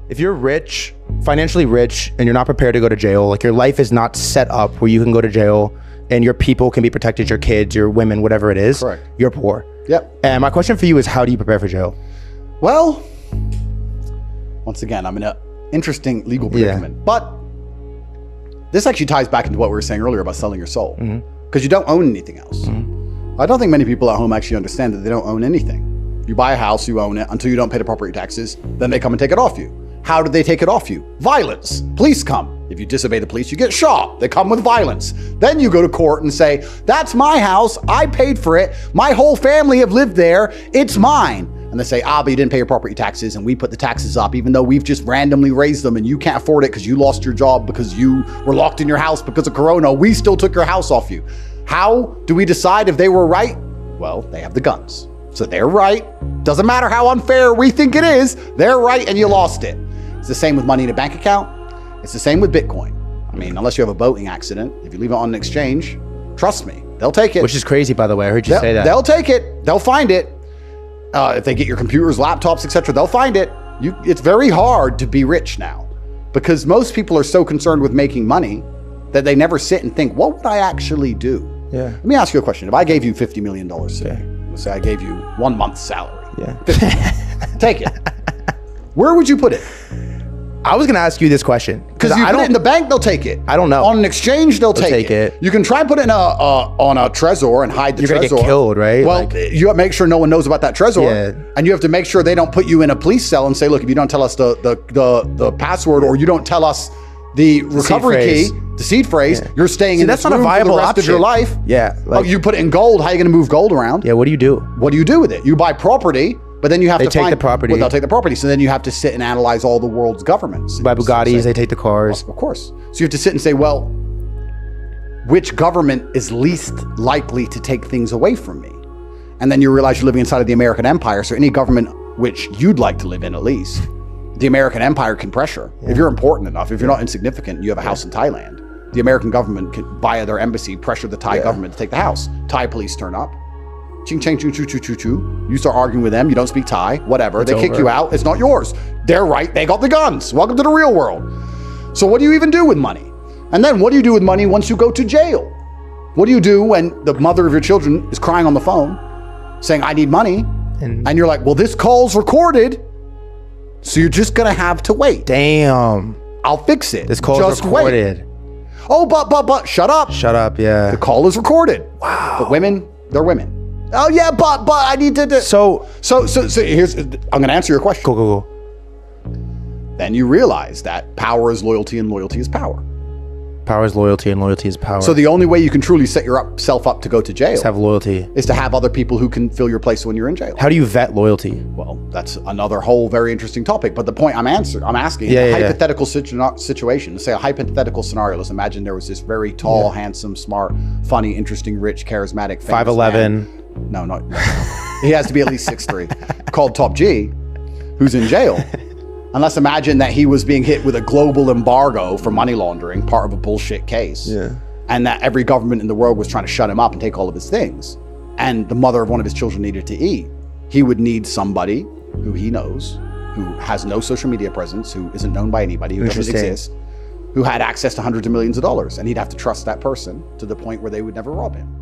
If you're rich, financially rich, and you're not prepared to go to jail, like your life is not set up where you can go to jail and your people can be protected, your kids, your women, whatever it is, correct, you're poor. Yep. And my question for you is, how do you prepare for jail? Well, once again, I'm in an interesting legal predicament, but this actually ties back into what we were saying earlier about selling your soul, because you don't own anything else. I don't think many people at home actually understand that they don't own anything. You buy a house, you own it until you don't pay the property taxes, then they come and take it off you. How do they take it off you? Violence. Police come. If you disobey the police, you get shot. They come with violence. Then you go to court and say, that's my house. I paid for it. My whole family have lived there. It's mine. And they say, but you didn't pay your property taxes and we put the taxes up even though we've just randomly raised them and you can't afford it because you lost your job because you were locked in your house because of Corona. We still took your house off you. How do we decide if they were right? Well, they have the guns. So they're right. Doesn't matter how unfair we think it is. They're right and you lost it. It's the same with money in a bank account. It's the same with Bitcoin. I mean, unless you have a boating accident, if you leave it on an exchange, trust me, they'll take it. Which is crazy, by the way. I heard you say that. They'll take it. They'll find it. If they get your computers, laptops, etc., they'll find it. It's very hard to be rich now because most people are so concerned with making money that they never sit and think, what would I actually do? Yeah. Let me ask you a question. If I gave you $50 million today, let's say I gave you 1 month's salary. Yeah. Take it. Where would you put it? I was going to ask you this question. Because you put it in the bank, they'll take it. I don't know. On an exchange, they'll take it. You can try and put it in on a Trezor and hide the Trezor. You're going to get killed, right? Well, you have to make sure no one knows about that Trezor. Yeah. And you have to make sure they don't put you in a police cell and say, look, if you don't tell us the password or you don't tell us the recovery key, the seed phrase, you're staying in this room for the rest of your life. Yeah. Like, you put it in gold, how are you going to move gold around? Yeah, what do you do? What do you do with it? You buy property. But then you have to take the property. Well, they'll take the property. So then you have to sit and analyze all the world's governments. You buy Bugattis, they take the cars. Of course. So you have to sit and say, well, which government is least likely to take things away from me? And then you realize you're living inside of the American empire. So any government which you'd like to live in, at least, the American empire can pressure. If you're important enough, if you're not insignificant, you have a house in Thailand. The American government can, via their embassy, pressure the Thai government to take the house. Thai police turn up. Ching, ching, choo, choo, choo, choo, choo. You start arguing with them. You don't speak Thai, whatever. They kick you out. It's not yours. They're right. They got the guns. Welcome to the real world. So what do you even do with money? And then what do you do with money once you go to jail? What do you do when the mother of your children is crying on the phone saying, I need money? And you're like, well, this call's recorded. So you're just going to have to wait. Damn. I'll fix it. This call's recorded. Wait. Oh, but, shut up. Shut up, yeah. The call is recorded. Wow. But women, they're women. Oh yeah, but I need to. So here's. I'm going to answer your question. Go. Then you realize that power is loyalty and loyalty is power. Power is loyalty and loyalty is power. So the only way you can truly set yourself up to go to jail is have loyalty. Is to have other people who can fill your place when you're in jail. How do you vet loyalty? Well, that's another whole very interesting topic. But the point I'm asking, a hypothetical situation. Say a hypothetical scenario. Let's imagine there was this very tall, handsome, smart, funny, interesting, rich, charismatic, 5'11". No, not. He has to be at least 6'3", called Top G, who's in jail. And let's imagine that he was being hit with a global embargo for money laundering, part of a bullshit case. Yeah. And that every government in the world was trying to shut him up and take all of his things. And the mother of one of his children needed to eat. He would need somebody who he knows, who has no social media presence, who isn't known by anybody, who doesn't exist, who had access to hundreds of millions of dollars. And he'd have to trust that person to the point where they would never rob him.